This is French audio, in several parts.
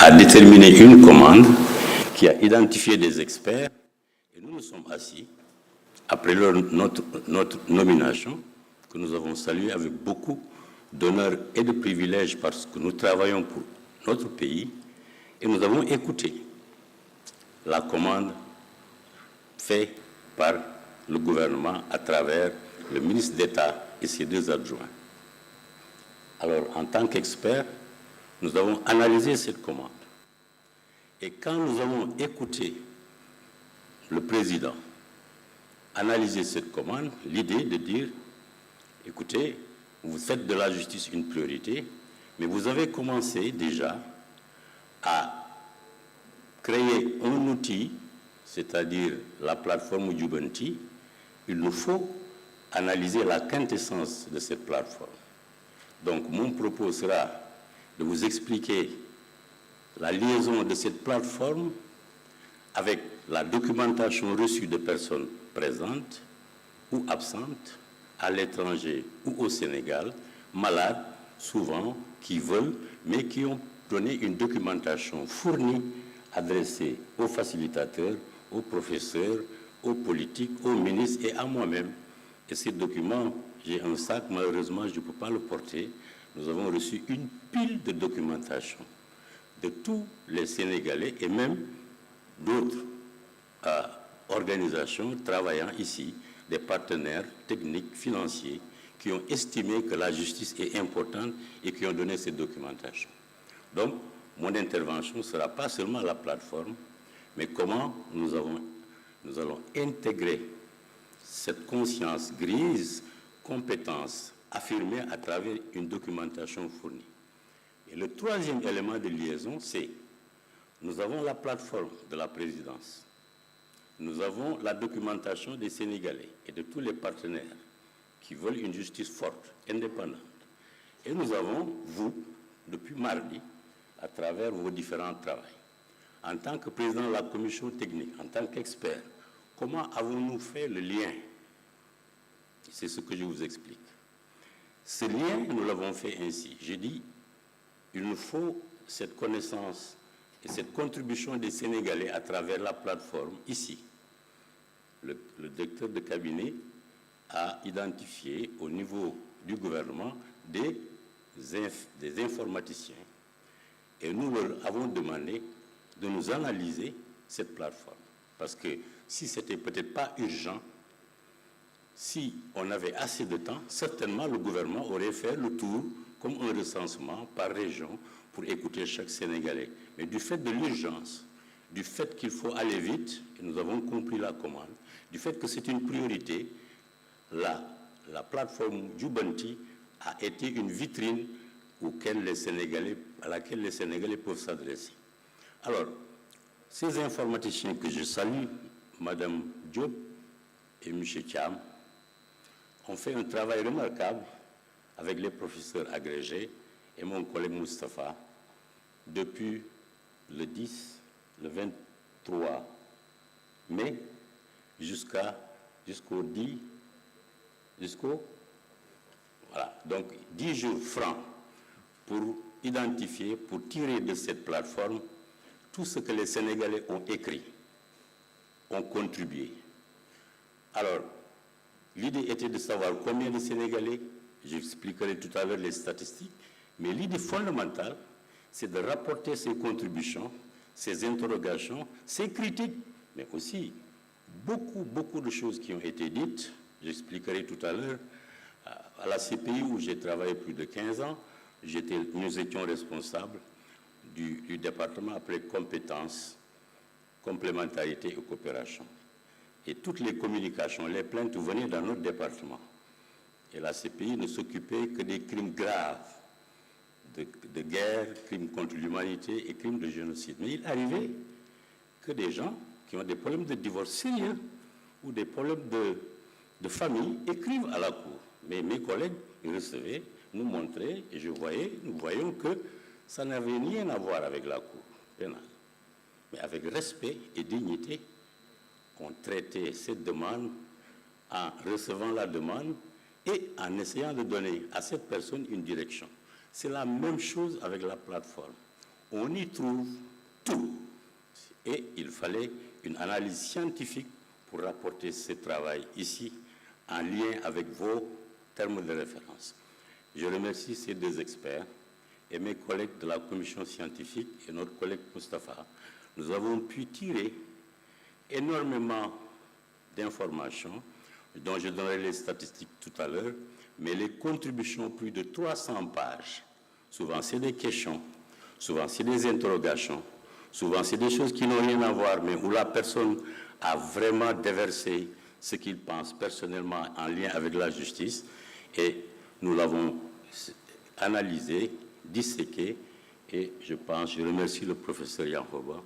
a déterminé une commande qui a identifié des experts et nous nous sommes assis après notre nomination que nous avons saluée avec beaucoup d'honneur et de privilèges parce que nous travaillons pour notre pays et nous avons écouté la commande faite par le gouvernement à travers le ministre d'État et ses deux adjoints. Alors, en tant qu'experts, nous avons analysé cette commande. Et quand nous avons écouté le président analyser cette commande, l'idée de dire, écoutez, vous faites de la justice une priorité, mais vous avez commencé déjà à créer un outil, c'est-à-dire la plateforme Jubanti. Il nous faut analyser la quintessence de cette plateforme. Donc, mon propos sera de vous expliquer la liaison de cette plateforme avec la documentation reçue de personnes présentes ou absentes à l'étranger ou au Sénégal, malades souvent, qui veulent, mais qui ont donné une documentation fournie, adressée aux facilitateurs, aux professeurs, aux politiques, aux ministres et à moi-même. Et ces documents, j'ai un sac, malheureusement, je ne peux pas le porter. Nous avons reçu une pile de documentation de tous les Sénégalais et même d'autres organisations travaillant ici, des partenaires techniques, financiers, qui ont estimé que la justice est importante et qui ont donné cette documentation. Donc, mon intervention ne sera pas seulement la plateforme, mais comment nous allons intégrer cette conscience grise, compétence affirmée à travers une documentation fournie. Et le troisième élément de liaison, c'est nous avons la plateforme de la présidence, nous avons la documentation des Sénégalais et de tous les partenaires qui veulent une justice forte, indépendante. Et nous avons, vous, depuis mardi, à travers vos différents travaux. En tant que président de la commission technique, en tant qu'expert, comment avons-nous fait le lien? C'est ce que je vous explique. Ce lien, nous l'avons fait ainsi. J'ai dit, il nous faut cette connaissance et cette contribution des Sénégalais à travers la plateforme ici. Le directeur de cabinet a identifié au niveau du gouvernement des informaticiens. Et nous leur avons demandé de nous analyser cette plateforme. Parce que si ce n'était peut-être pas urgent, si on avait assez de temps, certainement le gouvernement aurait fait le tour comme un recensement par région pour écouter chaque Sénégalais. Mais du fait de l'urgence, du fait qu'il faut aller vite, et nous avons compris la commande, du fait que c'est une priorité, la plateforme Jubanti a été une vitrine à laquelle les Sénégalais peuvent s'adresser. Alors, ces informaticiens que je salue, Mme Diop et M. Thiam, ont fait un travail remarquable avec les professeurs agrégés et mon collègue Moustapha depuis le 10, le 23 mai jusqu'au 10, voilà, donc 10 jours francs pour identifier, pour tirer de cette plateforme tout ce que les Sénégalais ont écrit, ont contribué. Alors, l'idée était de savoir combien de Sénégalais, j'expliquerai tout à l'heure les statistiques, mais l'idée fondamentale, c'est de rapporter ces contributions, ces interrogations, ces critiques, mais aussi beaucoup de choses qui ont été dites. J'expliquerai tout à l'heure. À la CPI où j'ai travaillé plus de 15 ans, nous étions responsables du département appelé compétences, complémentarité et coopération. Et toutes les communications, les plaintes venaient dans notre département. Et la CPI ne s'occupait que des crimes graves, de guerre, crimes contre l'humanité et crimes de génocide. Mais il arrivait que des gens qui ont des problèmes de divorce sérieux ou des problèmes de famille écrivent à la Cour. Mais mes collègues recevaient, nous montraient, et nous voyons que ça n'avait rien à voir avec la Cour pénale. Mais avec respect et dignité, on traitait cette demande en recevant la demande et en essayant de donner à cette personne une direction. C'est la même chose avec la plateforme. on y trouve tout. Et il fallait une analyse scientifique pour rapporter ce travail ici, en lien avec vos termes de référence. Je remercie ces deux experts et mes collègues de la commission scientifique et notre collègue Moustapha. Nous avons pu tirer énormément d'informations, dont je donnerai les statistiques tout à l'heure, mais les contributions, plus de 300 pages. Souvent, c'est des questions, souvent, c'est des interrogations, souvent, c'est des choses qui n'ont rien à voir, mais où la personne a vraiment déversé ce qu'il pense personnellement en lien avec la justice. Et nous l'avons analysé, disséqué, et je remercie le professeur Yankoba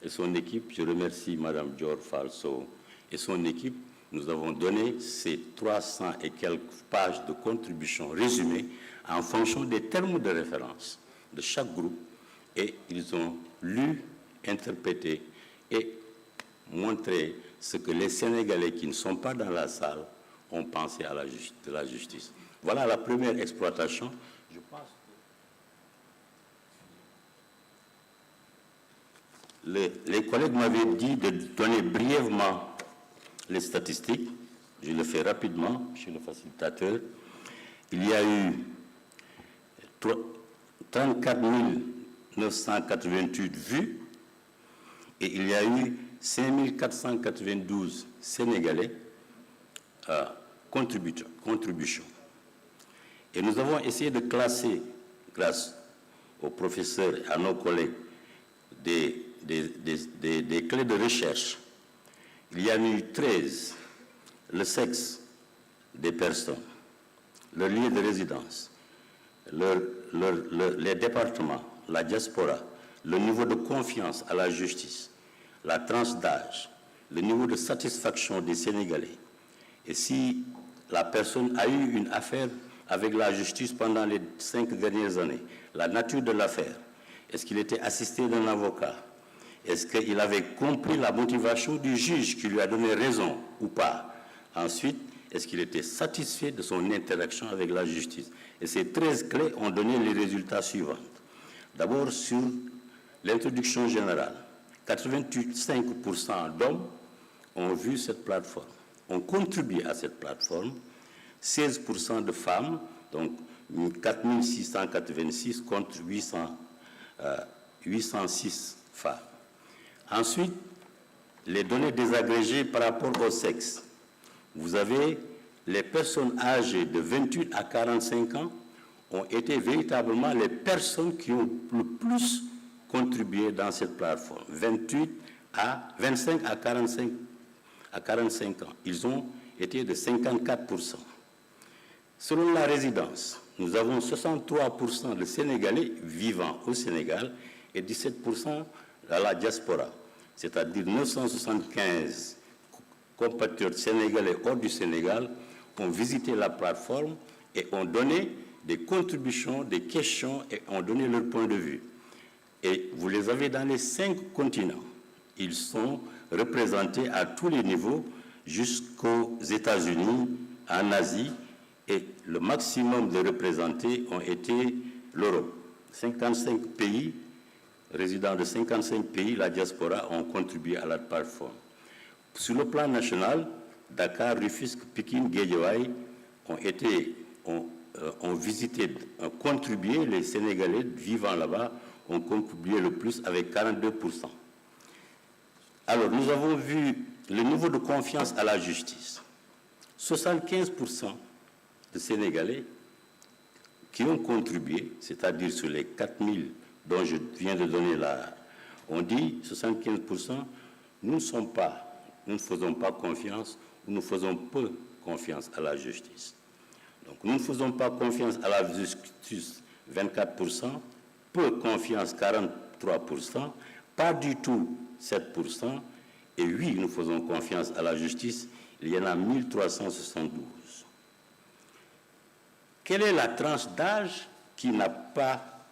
et son équipe, je remercie Mme Dior Falso et son équipe. Nous avons donné ces 300 et quelques pages de contribution résumées en fonction des termes de référence de chaque groupe, et ils ont lu, interprété et montré ce que les Sénégalais qui ne sont pas dans la salle ont pensé de la justice. Voilà la première exploitation. Je pense que les collègues m'avaient dit de donner brièvement les statistiques. Je le fais rapidement, chez le facilitateur. Il y a eu 34 988 vues et il y a eu 5 492 Sénégalais contributions. Et nous avons essayé de classer, grâce aux professeurs et à nos collègues, des clés de recherche. Il y a eu 13, le sexe des personnes, leur lieu de résidence, les départements, la diaspora, le niveau de confiance à la justice, la tranche d'âge, le niveau de satisfaction des Sénégalais, et si la personne a eu une affaire avec la justice pendant les 5 dernières années, la nature de l'affaire, est-ce qu'il était assisté d'un avocat, est-ce qu'il avait compris la motivation du juge qui lui a donné raison ou pas, ensuite, est-ce qu'il était satisfait de son interaction avec la justice. Et ces 13 clés ont donné les résultats suivants. D'abord, sur l'introduction générale, 85% d'hommes ont vu cette plateforme, ont contribué à cette plateforme, 16% de femmes, donc 4686 contre 806 femmes. Ensuite, les données désagrégées par rapport au sexe. Vous avez les personnes âgées de 28 à 45 ans ont été véritablement les personnes qui ont le plus contribué dans cette plateforme. 25 à 45 ans. Ils ont été de 54%. Selon la résidence, nous avons 63% de Sénégalais vivant au Sénégal et 17% à la diaspora, c'est-à-dire 975 compatriotes sénégalais hors du Sénégal ont visité la plateforme et ont donné des contributions, des questions et ont donné leur point de vue. Et vous les avez dans les 5 continents. Ils sont représentés à tous les niveaux jusqu'aux États-Unis, en Asie, et le maximum de représentés ont été l'Europe. 55 pays, résidents de 55 pays, la diaspora, ont contribué à la plateforme. Sur le plan national, Dakar, Rufisque, Pikine, Guédiawaye ont visité, ont contribué, les Sénégalais vivant là-bas ont contribué le plus avec 42%. Alors, nous avons vu le niveau de confiance à la justice. 75% de Sénégalais qui ont contribué, c'est-à-dire sur les 4000 dont je viens de donner là, on dit 75%, nous ne faisons pas confiance, nous faisons peu confiance à la justice. Donc, nous ne faisons pas confiance à la justice, 24%, peu confiance, 43%, pas du tout, 7%, et oui, nous faisons confiance à la justice, il y en a 1372. Quelle est la tranche d'âge qui n'a pas,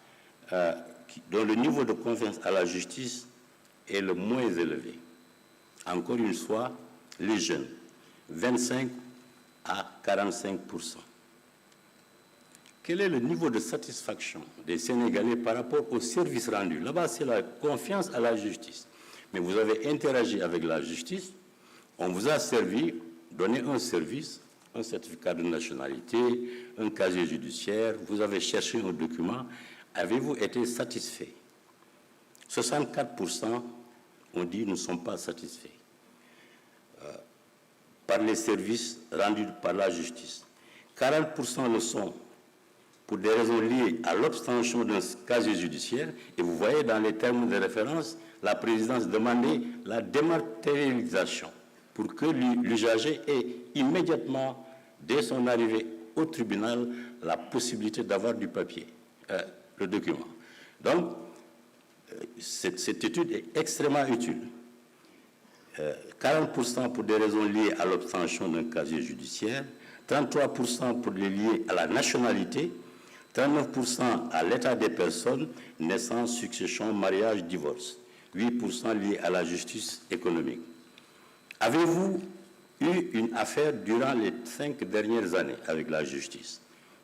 dont le niveau de confiance à la justice est le moins élevé? Encore une fois, les jeunes, 25 à 45%. quel est le niveau de satisfaction des Sénégalais par rapport au service rendu. Là-bas, c'est la confiance à la justice. Mais vous avez interagi avec la justice, on vous a servi, donné un service, un certificat de nationalité, un casier judiciaire, vous avez cherché un document, avez-vous été satisfait? 64% ont dit nous ne sommes pas satisfaits par les services rendus par la justice. 40% le sont pour des raisons liées à l'obtention d'un casier judiciaire. Et vous voyez dans les termes de référence, la présidence demandait la dématérialisation pour que l'usager ait immédiatement, dès son arrivée au tribunal, la possibilité d'avoir du papier, le document. Donc, cette étude est extrêmement utile. 40% pour des raisons liées à l'obtention d'un casier judiciaire, 33% pour les liées à la nationalité, 39% à l'état des personnes, naissance, succession, mariage, divorce, 8% liés à la justice économique. Avez-vous eu une affaire durant les 5 dernières années avec la justice?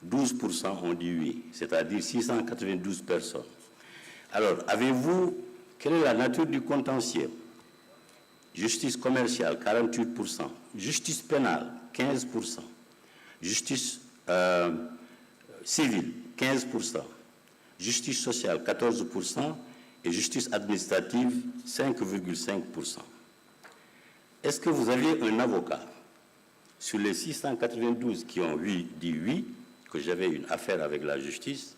12% ont dit oui, c'est-à-dire 692 personnes. Alors, quelle est la nature du contentieux? Justice commerciale, 48%. Justice pénale, 15%. Justice civile, 15%. Justice sociale, 14%. Et justice administrative, 5,5%. Est-ce que vous aviez un avocat sur les 692 qui ont dit oui, que j'avais une affaire avec la justice?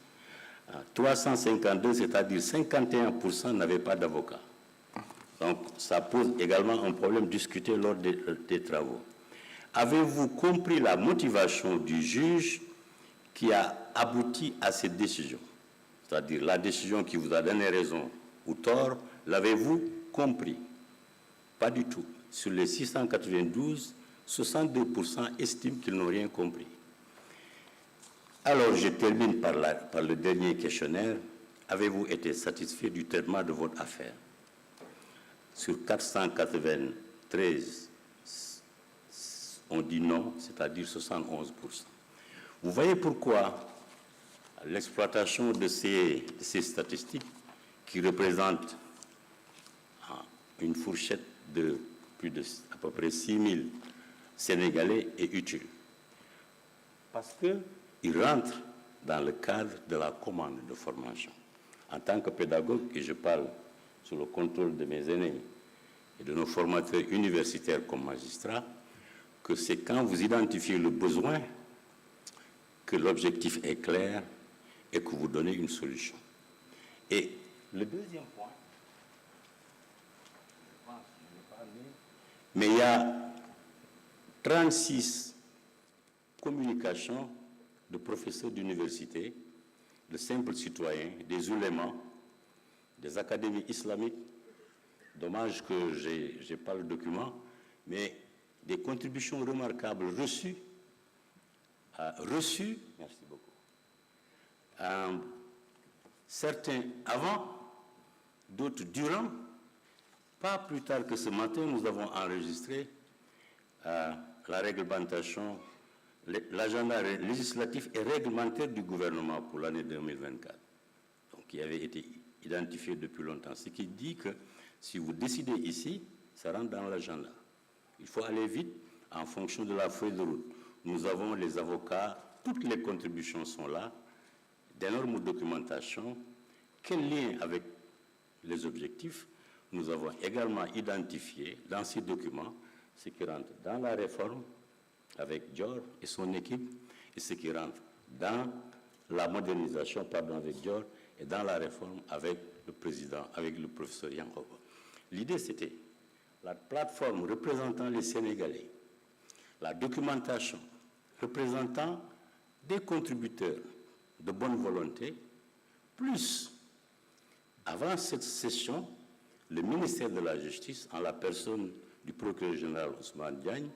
352, c'est-à-dire 51%, n'avaient pas d'avocat. Donc, ça pose également un problème discuté lors des travaux. Avez-vous compris la motivation du juge qui a abouti à cette décision? C'est-à-dire la décision qui vous a donné raison ou tort, l'avez-vous compris? Pas du tout. Sur les 692, 62% estiment qu'ils n'ont rien compris. Alors, je termine par le dernier questionnaire. Avez-vous été satisfait du traitement de votre affaire? Sur 493, on dit non, c'est-à-dire 71%. Vous voyez pourquoi l'exploitation de ces statistiques, qui représentent une fourchette de à peu près 6 000 Sénégalais, est utile. Parce qu'il rentre dans le cadre de la commande de formation. En tant que pédagogue, et je parle sous le contrôle de mes aînés et de nos formateurs universitaires comme magistrats, que c'est quand vous identifiez le besoin que l'objectif est clair et que vous donnez une solution. Et le deuxième point, mais il y a 36 communications de professeurs d'université, de simples citoyens, des oulémas, des académies islamiques. Dommage que je n'ai pas le document, mais des contributions remarquables reçues, merci beaucoup, certains avant, d'autres durant. Pas plus tard que ce matin, nous avons enregistré la réglementation, l'agenda législatif et réglementaire du gouvernement pour l'année 2024, donc qui avait été identifié depuis longtemps. Ce qui dit que si vous décidez ici, ça rentre dans l'agenda. Il faut aller vite en fonction de la feuille de route. Nous avons les avocats, toutes les contributions sont là, d'énormes documentations. Quel lien avec les objectifs? Nous avons également identifié dans ces documents ce qui rentre dans la réforme avec Dior et son équipe et ce qui rentre dans la modernisation, avec Dior, et dans la réforme avec le président, avec le professeur Yankoba. L'idée, c'était la plateforme représentant les Sénégalais, la documentation représentant des contributeurs de bonne volonté, plus, avant cette session, le ministère de la Justice, en la personne du procureur général Ousmane Diagne,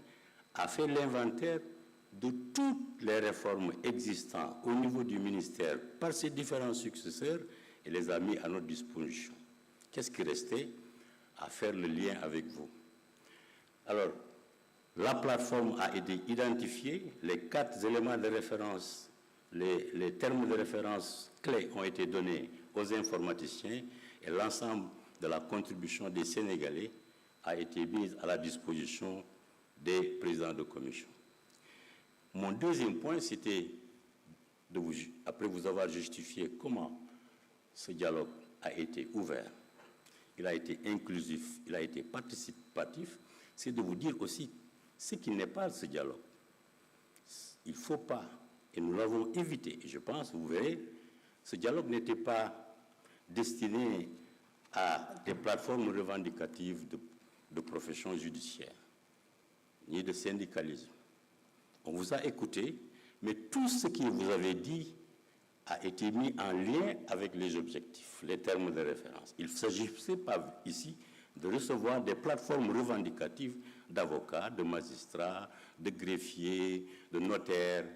a fait l'inventaire de toutes les réformes existantes au niveau du ministère par ses différents successeurs et les a mis à notre disposition. Qu'est-ce qui restait? À faire le lien avec vous. Alors, la plateforme a été identifiée, les 4 éléments de référence les termes de référence clés ont été donnés aux informaticiens et l'ensemble de la contribution des Sénégalais a été mise à la disposition des présidents de commission. Mon deuxième point, c'était, après vous avoir justifié comment ce dialogue a été ouvert, il a été inclusif, il a été participatif, c'est de vous dire aussi ce qui n'est pas ce dialogue. Il ne faut pas, et nous l'avons évité, et je pense, vous verrez, ce dialogue n'était pas destiné à des plateformes revendicatives de profession judiciaire, ni de syndicalisme. On vous a écouté, mais tout ce que vous avez dit a été mis en lien avec les objectifs, les termes de référence. Il ne s'agissait pas ici de recevoir des plateformes revendicatives d'avocats, de magistrats, de greffiers, de notaires,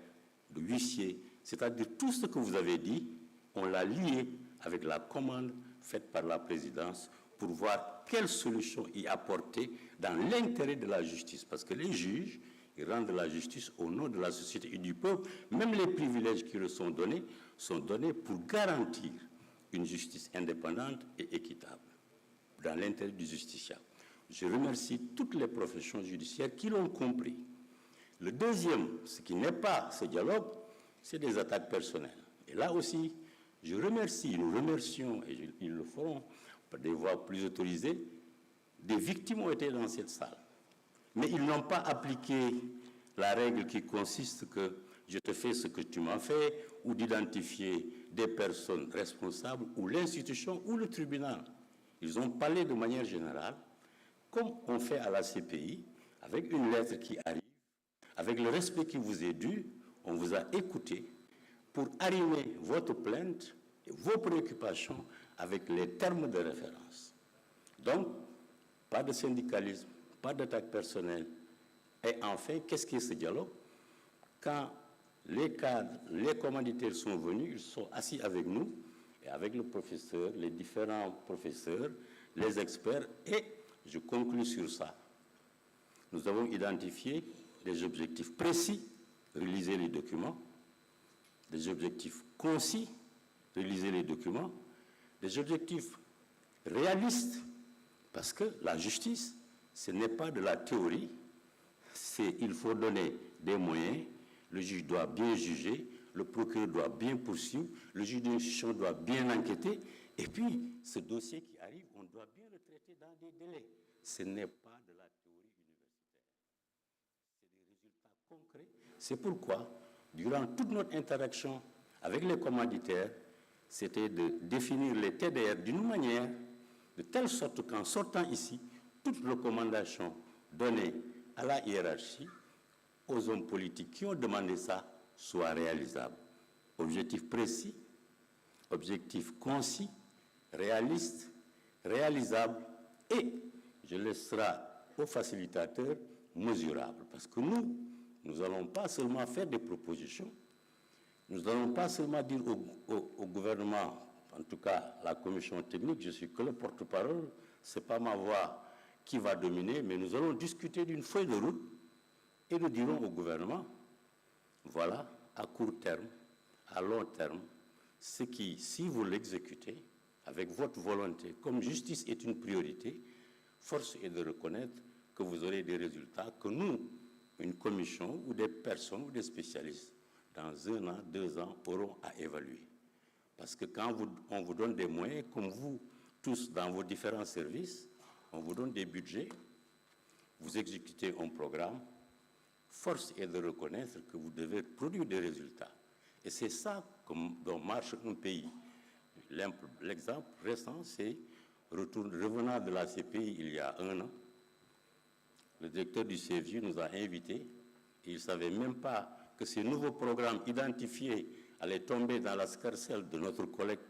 de huissiers. C'est-à-dire tout ce que vous avez dit, on l'a lié avec la commande faite par la présidence pour voir quelles solutions y apporter dans l'intérêt de la justice. Parce que les juges, ils rendent la justice au nom de la société et du peuple. Même les privilèges qui leur sont donnés pour garantir une justice indépendante et équitable dans l'intérêt du justiciable. Je remercie toutes les professions judiciaires qui l'ont compris. Le deuxième, ce qui n'est pas ce dialogue, c'est des attaques personnelles. Et là aussi, nous remercions, et ils le feront par des voix plus autorisées, des victimes ont été dans cette salle. Mais ils n'ont pas appliqué la règle qui consiste que je te fais ce que tu m'as fait, ou d'identifier des personnes responsables, ou l'institution, ou le tribunal. Ils ont parlé de manière générale, comme on fait à la CPI, avec une lettre qui arrive, avec le respect qui vous est dû, on vous a écouté pour arrimer votre plainte et vos préoccupations avec les termes de référence. Donc, pas de syndicalisme, pas d'attaque personnelle. Et enfin, qu'est-ce qu'est ce dialogue? Quand les cadres, les commanditaires sont venus, ils sont assis avec nous, et avec le professeur, les différents professeurs, les experts, et je conclus sur ça. Nous avons identifié des objectifs précis, relisez les documents, des objectifs concis, relisez les documents, des objectifs réalistes, parce que la justice, ce n'est pas de la théorie, il faut donner des moyens, le juge doit bien juger, le procureur doit bien poursuivre, le juge d'instruction doit bien enquêter, et puis ce dossier qui arrive, on doit bien le traiter dans des délais. Ce n'est pas de la théorie universitaire, c'est des résultats concrets. C'est pourquoi, durant toute notre interaction avec les commanditaires, c'était de définir les TDR d'une manière, de telle sorte qu'en sortant ici, toute recommandation donnée à la hiérarchie, aux hommes politiques qui ont demandé ça, soit réalisable. Objectif précis, objectif concis, réaliste, réalisable et, je laisserai aux facilitateurs, mesurable. Parce que nous n'allons pas seulement faire des propositions, nous n'allons pas seulement dire au gouvernement, en tout cas la commission technique, je suis que le porte-parole, ce n'est pas ma voix qui va dominer, mais nous allons discuter d'une feuille de route et nous dirons au gouvernement, voilà, à court terme, à long terme, ce qui, si vous l'exécutez, avec votre volonté, comme justice est une priorité, force est de reconnaître que vous aurez des résultats que nous, une commission ou des personnes ou des spécialistes, dans 1 an, 2 ans, auront à évaluer. Parce que quand on vous donne des moyens, comme vous tous dans vos différents services, on vous donne des budgets, vous exécutez un programme, force est de reconnaître que vous devez produire des résultats. Et c'est ça dont marche un pays. L'exemple récent, c'est revenant de la CPI il y a 1 an, le directeur du CFJ nous a invités et il ne savait même pas que ces nouveaux programmes identifiés allaient tomber dans la scarcelle de notre collègue,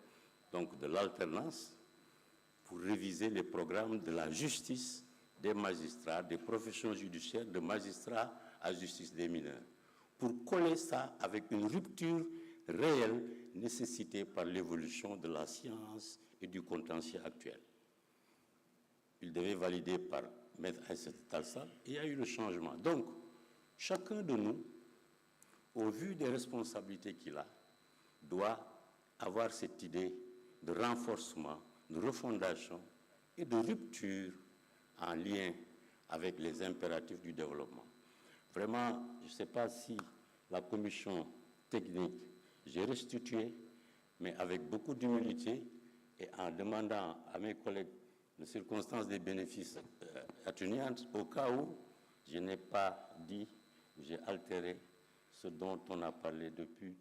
donc de l'alternance, pour réviser les programmes de la justice des magistrats, des professions judiciaires, de magistrats à justice des mineurs, pour coller ça avec une rupture réelle nécessitée par l'évolution de la science et du contentieux actuel. Il devait valider par Maître Aïssata Tall Sall et il y a eu le changement. Donc, chacun de nous, au vu des responsabilités qu'il a, doit avoir cette idée de renforcement, de refondation et de rupture en lien avec les impératifs du développement. Vraiment, je ne sais pas si la commission technique, j'ai restitué, mais avec beaucoup d'humilité et en demandant à mes collègues les circonstances des bénéfices atténuantes au cas où je n'ai pas dit, j'ai altéré ce dont on a parlé depuis